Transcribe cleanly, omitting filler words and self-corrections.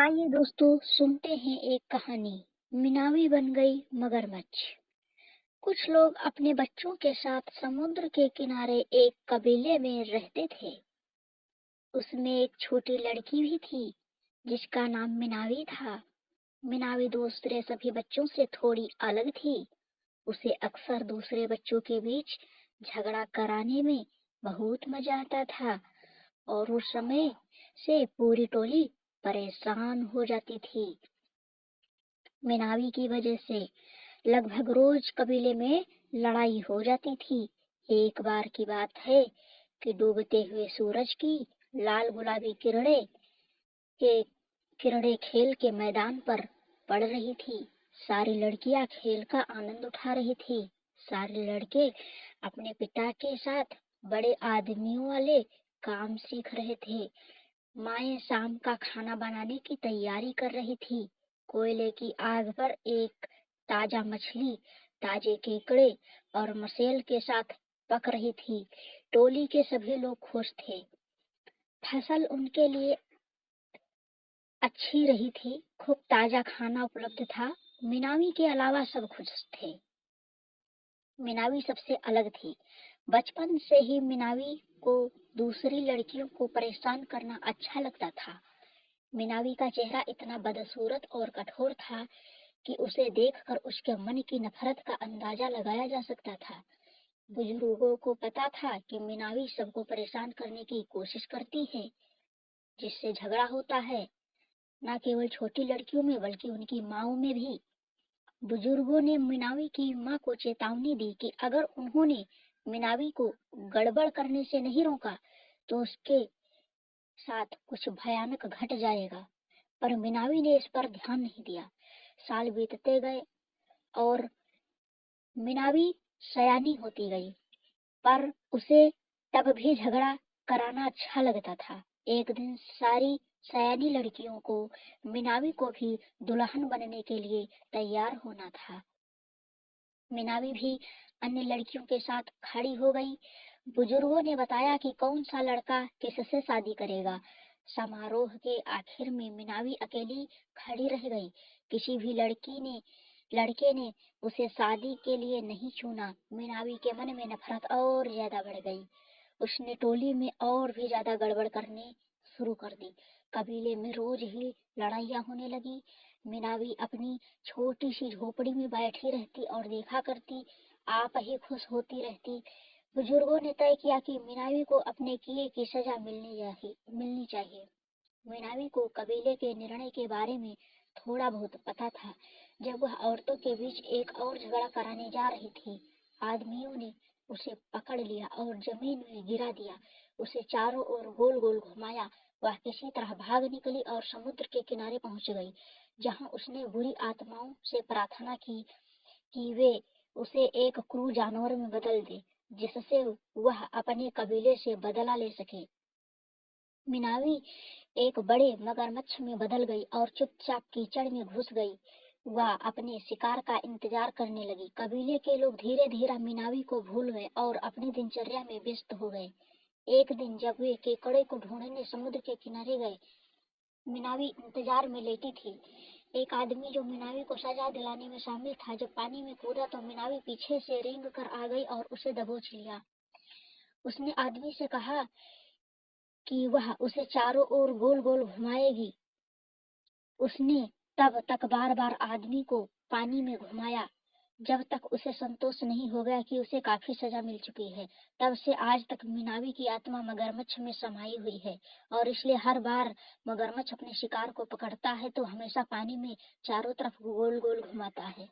आइए दोस्तों सुनते हैं एक कहानी। मिनावी बन गई मगरमच्छ। कुछ लोग अपने बच्चों के साथ समुद्र के किनारे एक कबीले में रहते थे। उसमें एक छोटी लड़की भी थी जिसका नाम मिनावी था। मिनावी दूसरे सभी बच्चों से थोड़ी अलग थी। उसे अक्सर दूसरे बच्चों के बीच झगड़ा कराने में बहुत मजा आता था और उस समय से पूरी टोली परेशान हो जाती थी। मिनावी की वजह से लगभग रोज कबीले में लड़ाई हो जाती थी। एक बार की बात है कि डूबते हुए सूरज की लाल गुलाबी के किरणें खेल के मैदान पर पड़ रही थी। सारी लड़कियां खेल का आनंद उठा रही थी। सारे लड़के अपने पिता के साथ बड़े आदमियों वाले काम सीख रहे थे। माएं शाम का खाना बनाने की तैयारी कर रही थी। कोयले की आग पर एक ताजा मछली ताजे केकड़े और मसेल के साथ पक रही थी। टोली के सभी लोग खुश थे। फसल उनके लिए अच्छी रही थी। खूब ताजा खाना उपलब्ध था। मिनावी के अलावा सब खुश थे। मिनावी सबसे अलग थी। बचपन से ही मिनावी को दूसरी लड़कियों को परेशान करना अच्छा लगता था। मिनावी का चेहरा इतना बदसूरत और कठोर था कि उसे देखकर उसके मन की नफरत का अंदाजा लगाया जा सकता था। बुजुर्गों को पता था कि मिनावी सबको परेशान करने की कोशिश करती है, जिससे झगड़ा होता है, न केवल छोटी लड़कियों में बल्कि उनकी माओ में भी। बुजुर्गों ने मिनावी की माँ को चेतावनी दी कि अगर उन्होंने मिनावी को गड़बड़ करने से नहीं रोका तो उसके साथ कुछ भयानक घट जाएगा। पर मिनावी ने इस पर ध्यान नहीं दिया। साल बीतते गए और मिनावी सयानी होती गई, पर उसे तब भी झगड़ा कराना अच्छा लगता था। एक दिन सारी सयानी लड़कियों को मिनावी को भी दुल्हन बनने के लिए तैयार होना था। मिनावी भी अन्य लड़कियों के साथ खड़ी हो गई। बुजुर्गों ने बताया कि कौन सा लड़का किससे शादी करेगा। समारोह के आखिर में मिनावी अकेली खड़ी रह गई। किसी भी लड़के ने उसे शादी के लिए नहीं चुना। मिनावी के मन में नफरत और ज्यादा बढ़ गई। उसने टोली में और भी ज्यादा गड़बड़ करने शुरू कर दी। कबीले में रोज ही लड़ाइयाँ होने लगी। मिनावी अपनी छोटी सी झोपड़ी में बैठी रहती और देखा करती, आप ही खुश होती रहती। बुजुर्गों ने तय किया कि मिनावी को अपने किए की सजा मिलनी चाहिए। मिनावी को कबीले के निर्णय के बारे में थोड़ा बहुत पता था। जब वह औरतों के बीच एक और झगड़ा कराने जा रही थी, आदमियों ने उसे पकड़ लिया और जमीन में गिरा दिया। उसे चारों ओर गोल गोल घुमाया। वह किसी तरह भाग निकली और समुद्र के किनारे पहुंच गई, जहां उसने बुरी आत्माओं से प्रार्थना की कि वे उसे एक क्रूर जानवर में बदल दे, जिससे वह अपने कबीले से बदला ले सके। मिनावी एक बड़े मगरमच्छ में बदल गई और चुपचाप कीचड़ में घुस गई। वह अपने शिकार का इंतजार करने लगी। कबीले के लोग धीरे धीरे मिनावी को भूल गए और अपनी दिनचर्या में व्यस्त हो गए। एक दिन जब वे केकड़े को ढूंढने समुद्र के किनारे गए, मिनावी इंतजार में लेटी थी। एक आदमी जो मिनावी को सजा दिलाने में शामिल था, जब पानी में कूदा तो मिनावी पीछे से रेंग कर आ गई और उसे दबोच लिया। उसने आदमी से कहा कि वह उसे चारों ओर गोल गोल घुमाएगी। उसने तब तक बार बार आदमी को पानी में घुमाया, जब तक उसे संतोष नहीं हो गया कि उसे काफी सजा मिल चुकी है। तब से आज तक मिनावी की आत्मा मगरमच्छ में समाई हुई है और इसलिए हर बार मगरमच्छ अपने शिकार को पकड़ता है तो हमेशा पानी में चारों तरफ गोल गोल घुमाता है।